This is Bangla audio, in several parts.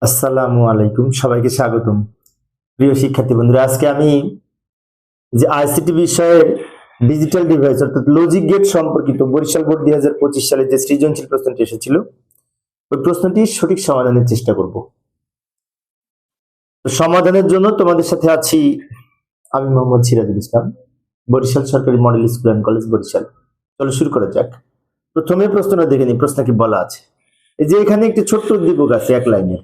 আসসালামু আলাইকুম, সবাইকে স্বাগতম। প্রিয় শিক্ষার্থী বন্ধুরা, আজকে আমি যে আইসিটি বিষয়ের ডিজিটাল ডিভাইস অর্থাৎ লজিক গেট সম্পর্কিত বরিশাল বোর্ড 2025 সালে যে সৃজনশীল প্রশ্নটি এসেছিল ওই প্রশ্নটির সঠিক সমাধানের চেষ্টা করব। তো সমাধানের জন্য তোমাদের সাথে আছি আমি মোহাম্মদ সিরাজুল ইসলাম, বরিশাল সরকারি model school and college, Barishal. চলো শুরু করা যাক। প্রথমে প্রশ্নটা দেখে নিই, প্রশ্ন কি বলা আছে। এই যে এখানে একটি ছোট্ট উদ্দীপক আছে, এক লাইনের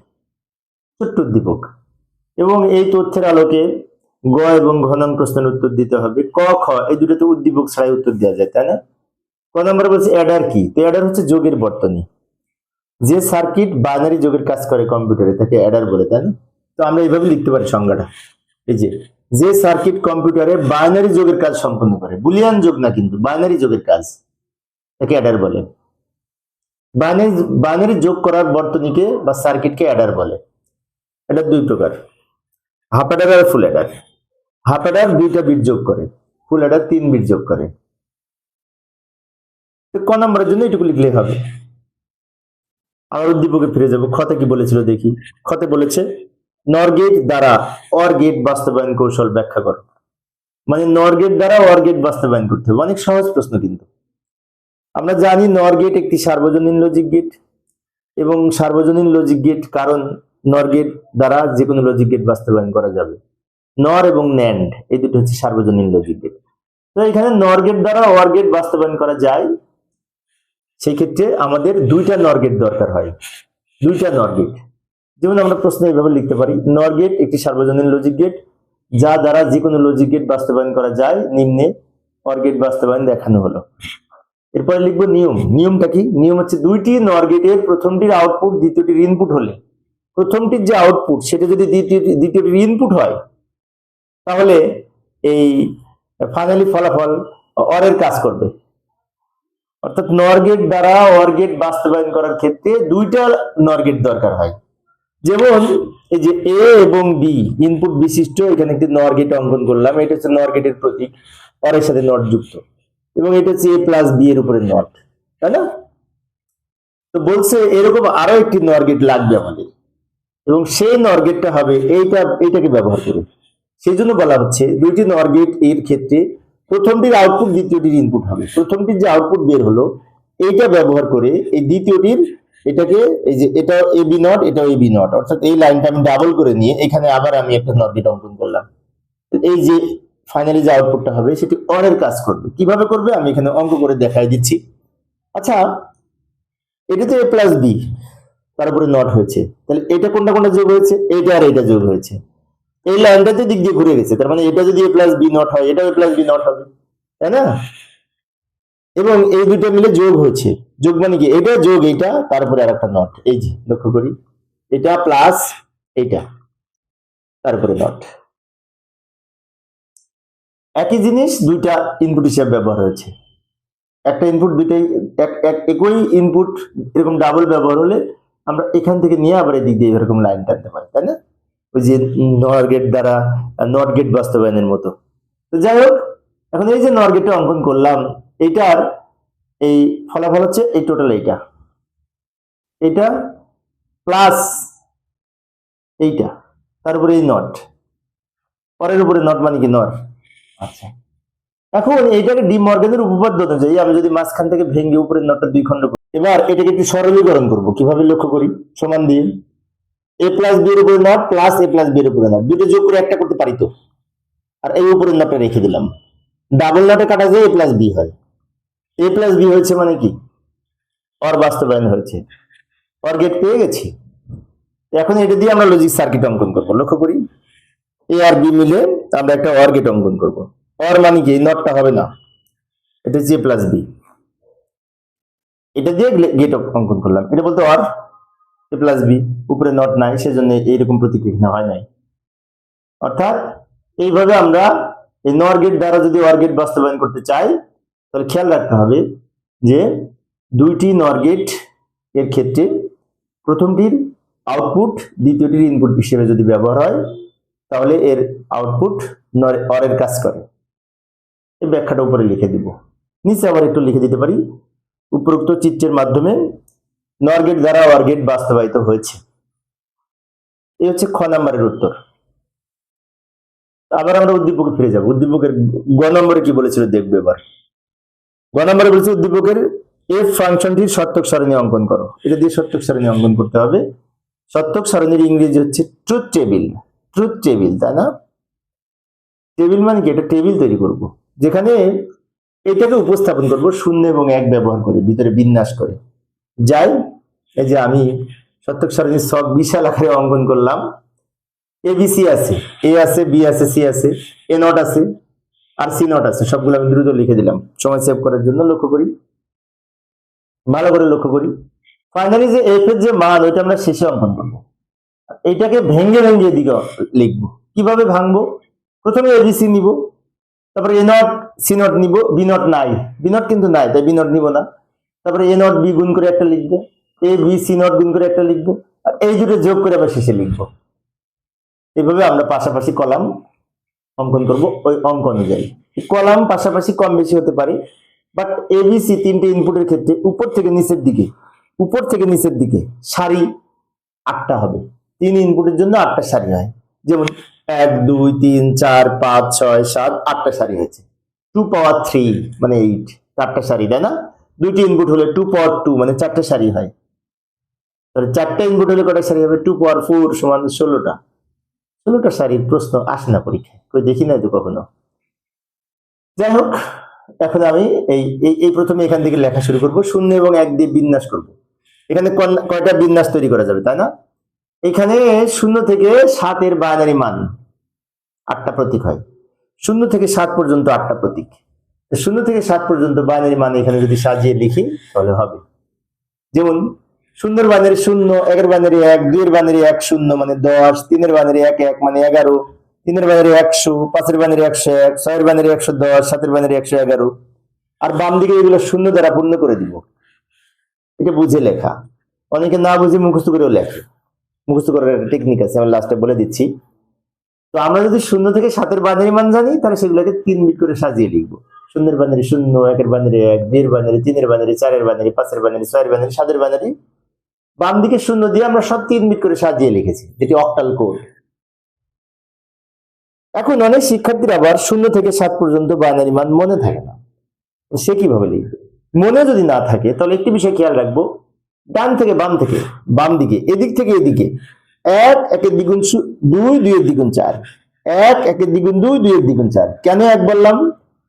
ছোট্ট উদ্দীপক, এবং এই তথ্যের আলোকে গ এবং ঘ নং প্রশ্নের উত্তর দিতে হবে। ক খ এই দুটোতে উদ্দীপক ছাড়াই উত্তর দেওয়া যায়, তাই না? ক নম্বর বলছে অ্যাডার কি। তো অ্যাডার হচ্ছে যোগের বর্তনী। যে সার্কিট বাইনারি যোগের কাজ করে কম্পিউটারে তাকে অ্যাডার বলে, তাই না? তো আমরা এইভাবে লিখতে পারি সংজ্ঞাটা। এই যে যে সার্কিট কম্পিউটারে বাইনারি যোগের কাজ সম্পন্ন করে, বুলিয়ান যোগ না কিন্তু বাইনারি যোগের কাজ, তাকে অ্যাডার বলে। বাইনারি বাইনারি যোগ করার বর্তনীকে বা সার্কিটকে অ্যাডার বলে। এটা দুই প্রকার, হাফ অ্যাডার আর ফুল অ্যাডার। হাফ অ্যাডার 2টা বিট যোগ করে, ফুল অ্যাডার 3 বিট যোগ করে। তো ক নম্বরের জন্য এটুকু লিখলেই হবে। আবার উদ্দীপকে ফিরে যাব। খতে কি বলেছিল দেখি। খতে বলেছে নর গেট দ্বারা অর গেট বাস্তবায়ন কৌশল ব্যাখ্যা করো। মানে নর গেট দ্বারা অর গেট বাস্তবায়ন করতে হবে। অনেক সহজ প্রশ্ন কিন্তু। আমরা জানি নর গেট একটি সার্বজনীন লজিক গেট, এবং সার্বজনীন লজিক গেট কারণ নর গেট দ্বারা যে কোনো লজিক গেট বাস্তবায়ন করা যাবে। নর এবং ন্যান্ড এই দুটো হচ্ছে সার্বজনীন লজিক গেট। তো এখানে নর গেট দ্বারা অর গেট বাস্তবায়ন করা যায়, সেই ক্ষেত্রে আমাদের 2টা নর গেট দরকার হয়। 2টা নর গেট, যেমন আমরা প্রশ্ন এইভাবে লিখতে পারি, নর গেট একটি সার্বজনীন লজিক গেট যা দ্বারা যে কোনো লজিক গেট বাস্তবায়ন করা যায়, নিম্নে অর গেট বাস্তবায়ন দেখানো হলো। এরপরে লিখবো নিয়ম। নিয়মটা কি? নিয়ম হচ্ছে 2টি নর গেটের প্রথমটির আউটপুট দ্বিতীয়টির ইনপুট হলে, প্রথমটির যে আউটপুট সেটা যদি দ্বিতীয়টির ইনপুট হয়, তাহলে এই ফাইনালি ফলাফল অরের কাজ করবে। অর্থাৎ নর গেট দ্বারা অর গেট বাস্তবায়ন করার ক্ষেত্রে 2টা নর গেট দরকার হয়। যেমন এই যে এ এবং বি ইনপুট বিশিষ্ট এখানে একটি নর গেট অঙ্কন করলাম। এটা হচ্ছে নর গেটের প্রতীক, অরের সাথে নট যুক্ত, এবং এটা হচ্ছে এ প্লাস বি এর উপরে নট, তাই না? তো বলছে এরকম আরো একটি নর গেট লাগবে আমাদের, এবং সেই নর গেটটা হবে এইটাকে ব্যবহার করে। সেই জন্য বলা হচ্ছে 2টি নর গেট এর ক্ষেত্রে প্রথমটির আউটপুট দ্বিতীয়টির ইনপুট হবে। প্রথমটির যে আউটপুট বের হলো এইটা ব্যবহার করে এই দ্বিতীয়টির এটাকে, এই যে এটা এ বি নট, এটাও এ বি নট, অর্থাৎ এই লাইনটা আমি ডাবল করে নিয়ে এখানে আবার আমি একটা নট গেট অঙ্কন করলাম। এই যে ফাইনালি যে আউটপুটটা হবে সেটি অর এর কাজ করবে। কিভাবে করবে আমি এখানে অঙ্ক করে দেখাই দিচ্ছি। আচ্ছা, এটা তো এ প্লাস বি, তার উপরে নট হয়েছে, তাহলে এটা কোনটা কোনটা যোগ হয়েছে? এটা আর এটা যোগ হয়েছে। এই লাইনটাতে দিক দিয়ে ঘুরে গেছে, তার মানে এটা যদি এ প্লাস বি নট হয়, এটাও এ প্লাস বি নট হবে, তাই না? এবং এই দুটো মিলে যোগ হয়েছে। যোগ মানে কি? এটা যোগ এটা, তারপরে আর একটা নট। এই যে লক্ষ্য করি, এটা প্লাস এটা, তারপরে নট। একই জিনিস 2টা ইনপুট হিসেবে ব্যবহার হয়েছে। একটা ইনপুট দুইটাই একই ইনপুট এরকম ডাবল ব্যবহার হলে আমরা এখান থেকে নিয়ে আবার এই দিক দিয়ে এরকম লাইন টানতে পারি, তাই না? ওই যে নর গেট দ্বারা নট গেট বাস্তবায়নের মতো। তো যাই হোক, এখন এই যে নর গেটটা অঙ্কন করলাম, এইটার এই ফলাফল হচ্ছে এই টোটাল এটা প্লাস এইটা, তারপরে এই নট, পরের উপরে নট মানে কি নর। আচ্ছা, এখন এইটাকে ডি মর্গানের উপপাদ্য অনুযায়ী আমি যদি মাঝখান থেকে ভেঙে উপরের নটটা 2 খণ্ড করি, এবার এটাকে একটু সরলীকরণ করব। কিভাবে লক্ষ্য করি, সমান দিয়ে এ প্লাস বি এর উপরে not plus A plus B এর উপরে নট, দুটো যোগ করে একটা করতে পারি তো। আর এই উপরের নটটা রেখে দিলাম। ডাবল নটে কাটা যায় এ প্লাস বি হয়। এ প্লাস বি হয়েছে মানে কি? অর বাস্তবায়ন হয়েছে, অর গেট পেয়ে গেছি। এখন এটা দিয়ে আমরা লজিক সার্কিট অঙ্কন করবো। লক্ষ্য করি, এ আর বি মিলে আমরা একটা অর গেট অঙ্কন করবো। অর মানে কি? এই নটটা হবে না, এটা হচ্ছে এ প্লাস বি, এটা দিয়ে গেট অঙ্কন করলাম। এটা বলতে অর এ প্লাস বি, উপরে নট নাই, সেজন্য এইরকম প্রতিক্রিয়া হয় নাই। অর্থাৎ এইভাবে আমরা এই নর গেট দ্বারা যদি অর গেট বাস্তবায়ন করতে চাই, তাহলে খেয়াল রাখতে হবে যে 2টি নর গেট এর ক্ষেত্রে প্রথমটির আউটপুট দ্বিতীয়টির ইনপুট হিসেবে যদি ব্যবহার হয়, তাহলে এর আউটপুট অর এর কাজ করে। এই ব্যাখ্যাটা উপরে লিখে দিব, নিচে আবার একটু লিখে দিতে পারি। উপরোক্ত চিত্রের মাধ্যমে নর গেট দ্বারা অর গেট বাস্তবায়িত হয়েছে। এই হচ্ছে খ নাম্বারের উত্তর। আবার আমরা উদ্দীপকে ফিরে যাব। উদ্দীপকের গ নম্বরে কি বলেছিল দেখবো এবার। গ নম্বরে বলেছে উদ্দীপকের এফ ফাংশনটির সত্যক সারণী অঙ্কন করো। এটা দিয়ে সত্যক সারণী অঙ্কন করতে হবে। সত্যক সারণীর ইংরেজি হচ্ছে ট্রুথ টেবিল। ট্রুথ টেবিল, তাই না? টেবিল মানে কি? এটা টেবিল তৈরি করব, যেখানে এটাকে উপস্থাপন করব শূন্য এবং এক ব্যবহার করে, ভিতরে বিন্যাস করে। যাই, এই যে আমি সত্যক সারণীর সব বিশাল আকারে অঙ্কন করলাম। এবিসি আছে, এ আছে, বি আছে, সি আছে, এ নট আছে, আর সি নট আছে। সবগুলো আমি দ্রুত লিখে দিলাম সময় সেভ করার জন্য। লক্ষ্য করি, ভালো করে লক্ষ্য করি। ফাইনালি যে এফ এর যে মান, ওইটা আমরা শেষে অঙ্কন করবো। এইটাকে ভেঙ্গে ভেঙ্গে এদিকে লিখবো। কিভাবে ভাঙবো? প্রথমে এবিসি নিব, তারপরে এ নট সি নট নিব, বি নট নাই, বি নট কিন্তু নাই, তাই বি নট নিব না। তারপরে এ নট বি গুণ করে একটা লিখবো, এ বি সি নট গুণ করে একটা লিখবো, আর এই দুটো যোগ করে আবার শেষে লিখবো। এইভাবে আমরা পাশাপাশি কলাম অঙ্কন করব ওই অঙ্ক অনুযায়ী। কলাম পাশাপাশি কম বেশি হতে পারে, বাট এবিসি তিনটে ইনপুটের ক্ষেত্রে উপর থেকে নিচের দিকে সারি 8টা হবে। 3 ইনপুটের জন্য 8টা সারি হয়। যেমন 1 2 3 4 5 6 7 8টা সারি হয়েছে। 2 পাওয়ার 3 মানে 8, 4টা সারি, তাই না? 2টি ইনপুট হলে 2 পাওয়ার 2 মানে 4টা সারি হয়। তাহলে 4টা ইনপুট হলে কয়টা সারি হবে? 2 পাওয়ার 4 সমান 16টা। 16টা সারির প্রশ্ন আসে না পরীক্ষায়, কই দেখি নাই তো কখনো। যাই হোক, এখন আমি এই প্রথমে এখান থেকে লেখা শুরু করব। শূন্য এবং এক দিয়ে বিন্যাস করব। এখানে কয়টা বিন্যাস তৈরি করা যাবে, তাই না? এখানে 0 থেকে 7 এর বাইনারি মান 8টা প্রতীক হয়। 0 থেকে 7 পর্যন্ত 8টা প্রতীক। 0 থেকে 7 পর্যন্ত বাইনারি মান এখানে যদি সাজিয়ে লিখি তাহলে হবে। যেমন 0 এর বাইনারি 0, 1 এর বাইনারি 1, 2 এর বাইনারি 1 0 মানে 10, 3 এর বাইনারি 1 1 মানে 11, 3 এর বাইনারি 100, 5 এর বাইনারি 101, 6 এর বাইনারি 110, 7 এর বাইনারি 111। আর বাম দিকে এগুলো 0 দ্বারা পূর্ণ করে দিব। এটা বুঝে লেখা, অনেকে না বুঝে মুখস্থ করেও লেখে। মুখস্থ করার একটা টেকনিক আছে, আমি লাস্টে বলে দিচ্ছি। তো আমরা যদি 0 থেকে 7 এর বাইনারি মান জানি, তাহলে সেগুলোকে 3 বিট করে সাজিয়ে লিখবো। 0 এর বাইনারি 0, 1 এর বাইনারি 1, 2 এর বাইনারি, 3 এর বাইনারি, 4 এর বাইনারি, 5 এর বাইনারি, 6 এর বাইনারি, 7 এর বাইনারি। বাম দিকে 0 দিয়ে আমরা সব 3 বিট করে সাজিয়ে লিখেছি, যেটি অক্টাল কোড। এখন অনেক শিক্ষার্থীর আবার 0 থেকে 7 পর্যন্ত বাইনারি মান মনে থাকে না, সে কিভাবে লিখবে? মনে যদি না থাকে তাহলে একটি বিষয় খেয়াল রাখবো, ডান থেকে বাম দিকে, এদিক থেকে এদিকে 1 1 এর দ্বিগুণ 2 2 এর দ্বিগুণ 4, 1 1 এর দ্বিগুণ 2 2 এর দ্বিগুণ 4। কেন 1 বললাম?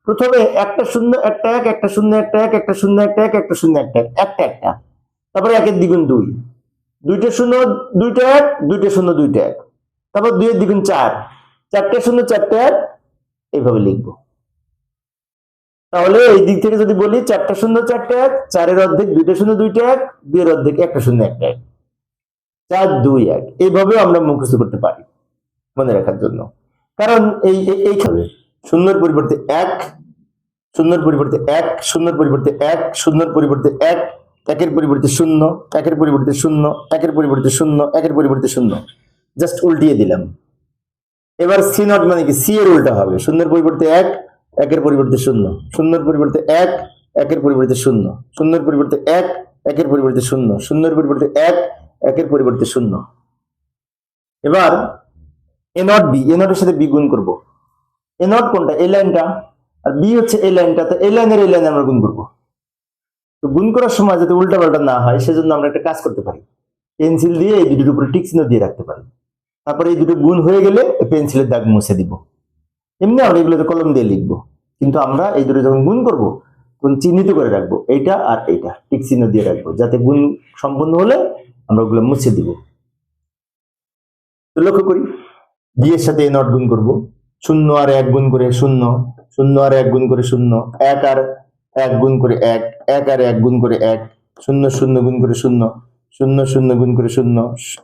প্রথমে একটা 0 একটা 1, একটা 0 একটা 1, একটা 0 একটা 1, একটা 0 একটা 1, একটা। তারপরে 1 এর দ্বিগুণ 2, 2টা 0 2টা 1, 2টা 0 2টা 1। তারপর 2 এর দ্বিগুণ 4, 4টা 0 4টা 1, এইভাবে লিখবো। তাহলে এই দিক থেকে যদি বলি 4টা 0 4টা 1, 4 এর অর্ধেক 2টা 0 2টা 1, 2 এর অর্ধেক একটা 0 একটা 1, 4 2 1। এইভাবেও আমরা মুখস্থ করতে পারি মনে রাখার জন্য। কারণ এইখানে 0 পরিবর্তে 1, 0 পরিবর্তে 1, 0 পরিবর্তে 1, 0 পরিবর্তে 1, 1 এর পরিবর্তে 0, 1 এর পরিবর্তে 0, 1 এর পরিবর্তে 0, 1 এর পরিবর্তে 0, জাস্ট উল্টিয়ে দিলাম। এবার সি নট মানে কি? সি এর উল্টা হবে। 0 এর পরিবর্তে 1, 1 এর পরিবর্তে 0, 0 এর পরিবর্তে 1, 1 এর পরিবর্তে 0, 0 এর পরিবর্তে 1, 1 এর পরিবর্তে 0, 0 এর পরিবর্তে 1, 1 এর পরিবর্তে 0। এবার এ নট বি, এ নটের সাথে বি গুণ করব। এ নট কোনটা? এই লাইনটা, আর বি হচ্ছে এই লাইনটা। তো এই লাইনের এই লাইনে আমরা গুণ করব। তো গুণ করার সময় যাতে উল্টা পাল্টা না হয় সেজন্য আমরা একটা কাজ করতে পারি, পেন্সিল দিয়ে এই দুটোর উপরে টিক চিহ্ন দিয়ে রাখতে পারি। তারপরে এই দুটো গুণ হয়ে গেলে পেন্সিলের দাগ মুছে দিব। এমনি আমরা এগুলোতে কলম দিয়ে লিখবো, কিন্তু আমরা এই দুটো যখন গুণ করবো তখন চিহ্নিত করে রাখবো, এইটা আর এইটা টিক চিহ্ন দিয়ে রাখবো, যাতে গুণ সম্পূর্ণ হলে আমরা ওগুলো মুছে দিব। তো লক্ষ্য করি, বি এর সাথে এ নট গুণ করবো। 0 আর 1 গুণ করে 0, 0 আর 1 গুণ করে 0, 1 আর 1 গুণ করে 1, 1 আর 1 গুণ করে 1, 0 0 গুণ করে 0, 0 0 গুণ করে 0,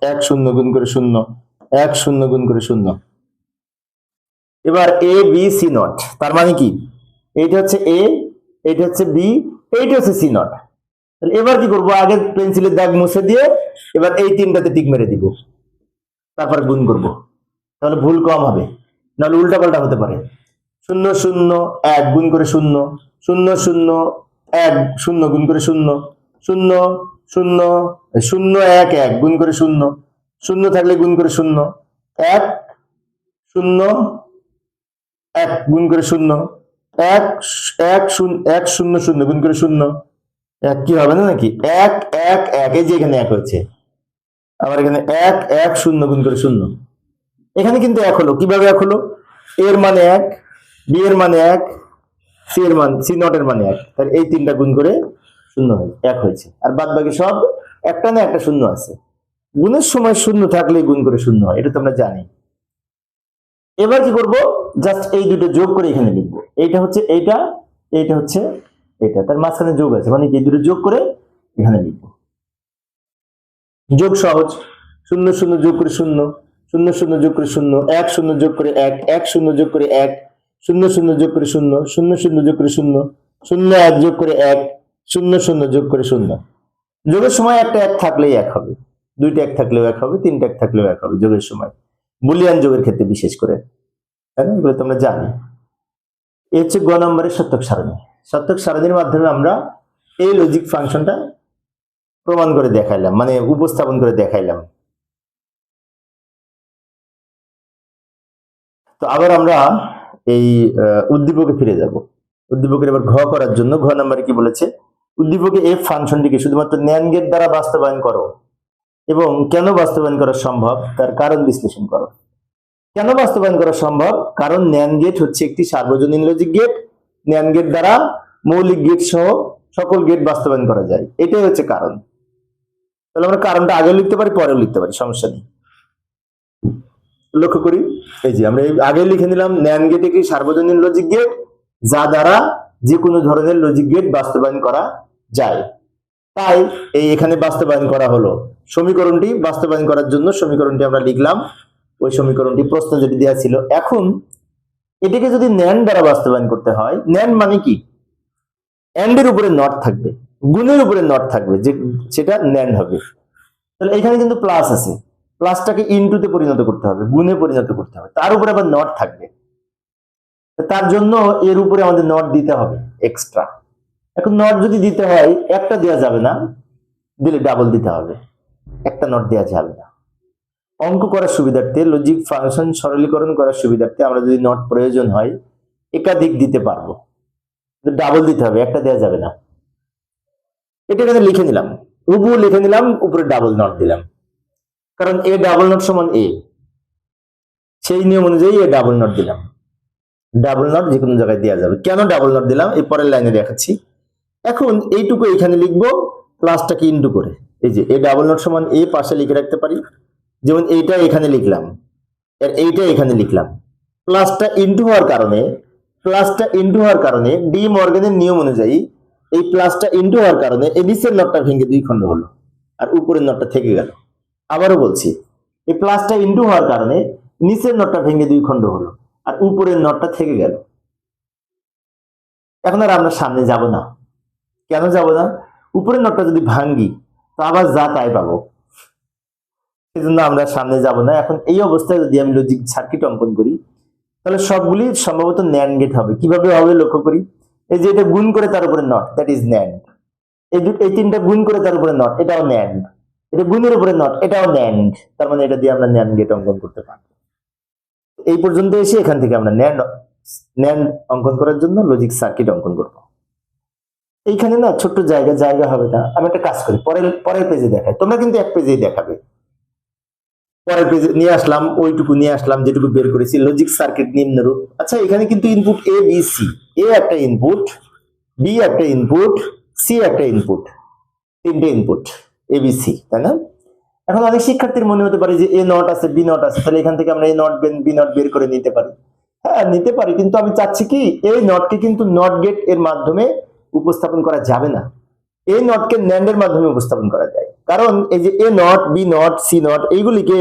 1 0 গুণ করে 0, 1 0 গুণ করে 0। এবার এ বি সি নট, তার মানে কি? এইটা হচ্ছে এ, এইটা হচ্ছে বি, এইটা হচ্ছে সি নট। তাহলে এবার কি করবো? আগে পেন্সিলের দাগ মুছে দিয়ে এবার এই তিনটাতে টিক মেরে দিব, তারপর গুণ করব। তাহলে ভুল কম হবে, নাহলে উল্টা পাল্টা হতে পারে। 0 0 1 গুণ করে 0, 0 0 1 0 গুণ করে 0, 0 0 0 1 1 গুণ করে 0, শূন্য থাকলে গুণ করে শূন্য, 1 0 1 গুণ করে শূন্য, 1 1 0 1 0 0 গুণ করে শূন্য, 1 কি হবে না নাকি? 1 1 1, এই যে এখানে 1 হয়েছে, আবার এখানে 1 1 0 গুণ করে শূন্য, এখানে কিন্তু 1 হলো। কিভাবে 1 হলো? a এর মানে 1, b এর মানে 1, c এর মান c নট এর মানে 1, তাহলে এই তিনটা গুণ করে শূন্য হয় 1 হয়েছে। আর বাদ বাকি সব একটা না একটা শূন্য আছে। গুণের সময় শূন্য থাকলে গুণ করে শূন্য হয়, এটা তো আমরা জানি। এবার কি করব? জাস্ট এই দুটো যোগ করে এখানে লিখবো। এইটা হচ্ছে এইটা, এইটা হচ্ছে এটা, তার মাঝখানে যোগ আছে, মানে এই দুটো যোগ করে এখানে লিখবো। যোগ সহজ, 0 0 যোগ করে 0, 0 0 যোগ করে 0, 1 0 যোগ করে 1, 1 0 যোগ করে 1, 0 0 যোগ করে 0, 0 0 যোগ করে 0, 0 1 যোগ করে 1, 0 0 যোগ করে 0। যোগের সময় একটা 1 থাকলেই 1 হবে, দুইটা 1 থাকলেও 1 হবে, তিনটা 1 থাকলেও 1 হবে যোগের সময়, বুলিয়ান যোগের ক্ষেত্রে বিশেষ করে, তাই না? এগুলো তোমরা জানো। এই হচ্ছে গ নম্বরের সত্যক সারণী। সত্যক সারণীর মাধ্যমে আমরা এই লজিক ফাংশনটা প্রমাণ করে দেখাইলাম, মানে উপস্থাপন করে দেখাইলাম। তো আবার আমরা এই উদ্দীপকে ফিরে যাব। উদ্দীপকের এবার ঘ করার জন্য ঘ নম্বরে কি বলেছে? উদ্দীপকে এফ ফাংশনটিকে শুধুমাত্র ন্যান্ড গেট দ্বারা বাস্তবায়ন করো এবং কেন বাস্তবায়ন করা সম্ভব তার কারণ বিশ্লেষণ করো। কেন বাস্তবায়ন করা সম্ভব? কারণ ন্যান্ড গেট হচ্ছে একটি সার্বজনীন লজিক গেট, ন্যান্ড গেট দ্বারা মৌলিক গেট সহ সকল গেট বাস্তবায়ন করা যায়, এটাই হচ্ছে কারণ। তাহলে আমরা কারণটা আগেও লিখতে পারি, পরেও লিখতে পারি, সমস্যা নেই। লক্ষ্য করি, এই যে আমরা আগে লিখে নিলাম ন্যান্ড গেট একটি সার্বজনীন লজিক গেট যা দ্বারা যে কোনো ধরনের লজিক গেট বাস্তবায়ন করা যায়। তাই এই এখানে বাস্তবায়ন করা হলো। সমীকরণটি বাস্তবায়ন করার জন্য সমীকরণটি আমরা লিখলাম, ওই সমীকরণটি প্রশ্ন যেটি দেওয়া ছিল। এখন এটাকে যদি ন্যান্ড দ্বারা বাস্তবায়ন করতে হয়, ন্যান্ড মানে কি? এন্ড এর উপরে নট থাকবে, গুণের উপরে নট থাকবে, যে সেটা ন্যান্ড হবে। তাহলে এখানে কিন্তু প্লাস আছে, প্লাসটাকে ইনটুতে পরিণত করতে হবে, গুণে পরিণত করতে হবে, তার উপরে আবার নট থাকবে। তার জন্য এর উপরে আমাদের নট দিতে হবে এক্সট্রা। এখন নট যদি দিতে হয়, একটা দেওয়া যাবে না, দিলে ডাবল দিতে হবে, একটা নট দেওয়া যাবে না। অঙ্ক করার সুবিধার্থে, লজিক ফাংশন সরলীকরণ করার সুবিধার্থে আমরা যদি নট প্রয়োজন হয় একাধিক দিতে পারবো, ডাবল দিতে হবে, একটা দেওয়া যাবে না। এটা এখানে লিখে নিলাম, হুবহু লিখে নিলাম, উপরে ডাবল নট দিলাম, কারণ এ ডাবল নট সমান এ, সেই নিয়ম অনুযায়ী এ ডাবল নট দিলাম। ডাবল নট যে কোনো জায়গায় দেওয়া যাবে। কেন ডাবল নট দিলাম এই পরের লাইনে দেখাচ্ছি। এখন এইটুকু এখানে লিখবো, প্লাসটাকে ইনটু করে, এই যে এ ডাবল নট সমান এ পাশে লিখে রাখতে পারি, যেমন এইটা এখানে লিখলাম, আর এইটা এখানে লিখলাম। প্লাসটা ইনটু হওয়ার কারণে ডি মর্গানের নিয়ম অনুযায়ী এই প্লাসটা ইনটু হওয়ার কারণে এই নিচের নটটা ভেঙে দুই খণ্ড হলো, আর উপরের নটটা থেকে গেল। আবারও বলছি, এই প্লাসটা ইনটু হওয়ার কারণে নিচের নটটা ভেঙে দুই খণ্ড হলো, আর উপরের নটটা থেকে গেল। এখন আর আমরা সামনে যাব না। কেন যাব না? উপরের নটটা যদি ভাঙ্গি তো আবার যা তাই পাবো, সেজন্য আমরা সামনে যাব না। এখন এই অবস্থায় যদি আমি লজিক সার্কিট অঙ্কন করি, তাহলে সবগুলি সম্ভবত ন্যান্ড গেট হবে। কিভাবে হবে লক্ষ্য করি, এই যে এটা গুণ করে তার উপরে নট, দ্যাট ইজ ন্যান্ড। এই তিনটা গুণ করে তার উপরে নট, এটাও ন্যান্ড। এটা গুণের উপরে নট, এটাও ন্যান্ড। তার মানে এটা দিয়ে আমরা ন্যান্ড গেট অঙ্কন করতে পারবো। এই পর্যন্ত এসে এখান থেকে আমরা ন্যান্ড অঙ্কন করার জন্য লজিক সার্কিট অঙ্কন করব। এইখানে না ছোট্ট জায়গা হবে না। আমি একটা কাজ করি, পরের পেজে দেখাই, তোমরা কিন্তু এক পেজেই দেখাবে। পরের পেজে নিয়ে আসলাম, ওইটুকু নিয়ে আসলাম যেটুকু বের করেছি। লজিক সার্কিট নিম্নরূপ। আচ্ছা, এখানে কিন্তু ইনপুট এ বি সি, এ একটা ইনপুট, বি একটা ইনপুট, সি একটা ইনপুট, তিনটে ইনপুট এ বি সি, তাই না? এখন অনেক শিক্ষার্থীর মনে হতে পারে যে এ নট আছে, বি নট আছে, তাহলে এখান থেকে আমরা এ নট বি নট বের করে নিতে পারি। হ্যাঁ, নিতে পারি, কিন্তু আমি চাচ্ছি কি এই নটকে কিন্তু নট গেট এর মাধ্যমে উপস্থাপন করা যাবে না, এই নটকে ন্যান্ড এর মাধ্যমে উপস্থাপন করা যায়। কারণ এই যে A not, B not, C not, এইগুলিকে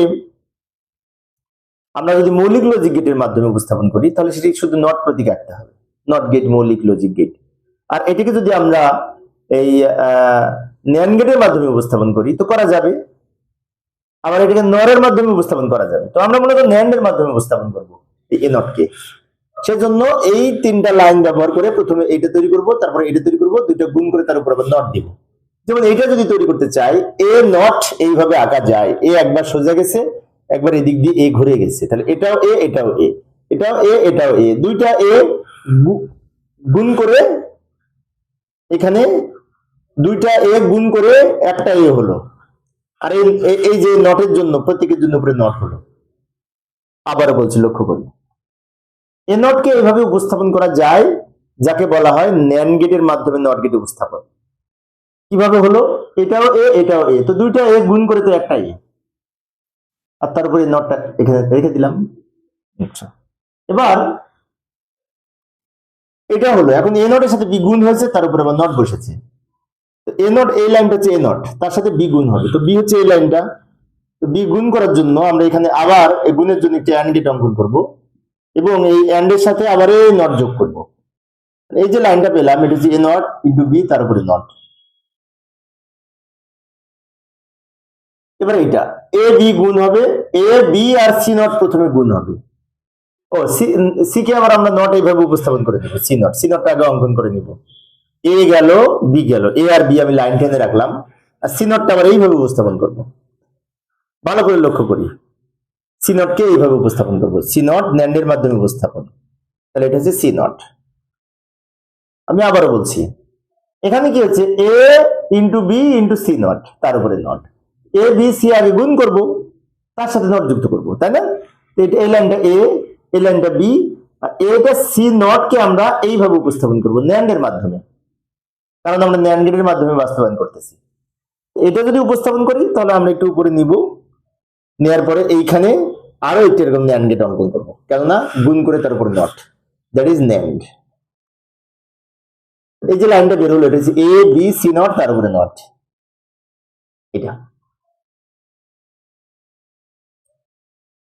আমরা যদি মৌলিক লজিক গেটের মাধ্যমে উপস্থাপন করি, তাহলে সেটি শুধু নট প্রতীক আঁকতে হবে, নট গেট, মৌলিক লজিক গেট। আর এটিকে যদি আমরা এই ন্যান্ড গেটের মাধ্যমে উপস্থাপন করি তো করা যাবে, আবার এটাকে নরের মাধ্যমে উপস্থাপন করা যাবে। তো আমরা মূলত ন্যান্ড এর মাধ্যমে উপস্থাপন করবো এ নটকে। সেজন্য এই তিনটা লাইন ব্যবহার করে প্রথমে এটা তৈরি করব, তারপরে এটা তৈরি করব, দুইটা গুণ করে তার উপর আবার নট দিব। যেমন এইটা যদি তৈরি করতে চাই, এ নট এইভাবে আঁকা যায়, এ একবার সোজা গেছে, একবার এদিক দিয়ে এ ঘুরে গেছে, তাহলে এটাও এ, এটাও এ, এটাও এ, এটাও এ, দুইটা এ গুণ করে এখানে দুইটা এ গুণ করে একটা এ হলো। আর এই যে নটের জন্য প্রত্যেকের জন্য উপরে নট হলো। আবারও বলছি, লক্ষ্য করি, এ নটকে এভাবে উপস্থাপন করা যায়, যাকে বলা হয় ন্যান্ড গেটের মাধ্যমে নট গেট উপস্থাপন। কিভাবে হলো? এটাও এ, এটাও এ, তো দুইটা এ গুণ করে তো একটা এ, আর তার উপরে নটটা এখানে রেখে দিলাম। আচ্ছা, এবার এটা হলো, এখন এ নটের সাথে বি গুণ হয়েছে, তার উপরে আবার নট বসেছে। এ নট, এই লাইনটা হচ্ছে এ নট, তার সাথে বি গুণ হবে, তো বি হচ্ছে এই লাইনটা। তো বি গুণ করার জন্য আমরা এখানে আবার এই গুণের জন্য একটি অ্যান্ড গেট অঙ্কন করব, এবং এই অ্যান্ড এর সাথে আবার এই নট যোগ করব। এই যে লাইনটা পেলাম, এটা হচ্ছে এ নট ইন্টু বি, তার উপরে নট। এবার এটা এ বি গুণ হবে, A B R C not প্রথমে গুণ হবে। ও সি কে আবার আমরা নট এইভাবে উপস্থাপন করে দেবো, সি নট, সি নটটা আগে অঙ্কন করে নিব। এ গেল, বি গেল, এ আর বি আমি লাইন টেনে রাখলাম, আর সি নটটা আবার এইভাবে উপস্থাপন করব। ভালো করে লক্ষ্য করি, সি নটকে এইভাবে উপস্থাপন করবো, সি নট ন্যান্ডের মাধ্যমে উপস্থাপন, তাহলে এটা হচ্ছে সি নট। আমি আবারও বলছি, এখানে কি হচ্ছে, A into B into C not, তার উপরে নট, এ বি সি আগে গুণ করব, তার সাথে নট যুক্ত করব, তাই না? এই লাইনটা এ, এই লাইনটা বি, আর এটা সি নট কে আমরা এইভাবে উপস্থাপন করব ন্যান্ডের মাধ্যমে, কারণ আমরা ন্যান্ড গেটের মাধ্যমে বাস্তবায়ন করতেছি। এটা যদি উপস্থাপন করি, তাহলে আমরা একটু উপরে নিব, নেওয়ার পরে এইখানে আরো একটি এরকম ন্যান্ড গেট অঙ্কন করবো, কেননা গুণ করে তার উপরে নট, দ্যাট ইজ ন্যান্ড। এই যে লাইনটা বের হলো, এটা হচ্ছে এ বি সি নট, তার উপরে নট। এটা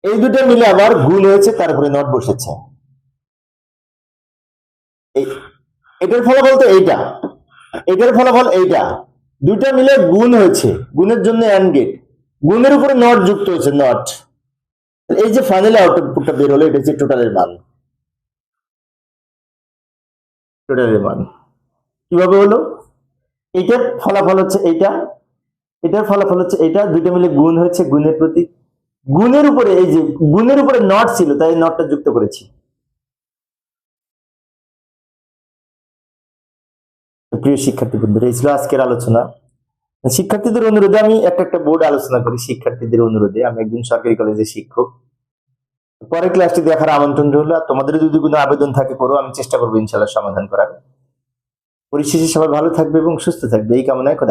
এই দুটো মিলে আবার গুণ হয়েছে, তারপরে নট বসেছে। এটার ফলাফল তো এইটা, এটার ফলাফল এইটা, দুইটা মিলে গুণ হয়েছে, গুণের জন্য অ্যান্ড গেট, গুণের উপরে নট যুক্ত হয়েছে, নট। এই যে ফাইনালি আউটপুটটা বের হলো, এটা হচ্ছে টোটালের মান। টোটালের মান কিভাবে হলো? এইটার ফলাফল হচ্ছে এইটা, এটার ফলাফল হচ্ছে এইটা, দুইটা মিলে গুণ হয়েছে, গুণের প্রতীক, গুণের উপরে এই যে গুণের উপরে নট ছিল, তাই নটটা যুক্ত করেছি। প্রিয় শিক্ষার্থী বন্ধুরা, এই ছিল আজকের আলোচনা। শিক্ষার্থীদের অনুরোধে আমি একটা বোর্ড আলোচনা করি। শিক্ষার্থীদের অনুরোধে, আমি একজন সরকারি কলেজের শিক্ষক। পরের ক্লাসটি দেখার আমন্ত্রণ রইল। আর তোমাদের যদি কোনো আবেদন থাকে করো, আমি চেষ্টা করবো ইনশাআল্লাহ সমাধান করার। পরিশেষে সবাই ভালো থাকবে এবং সুস্থ থাকবে, এই কামনায় খোদা।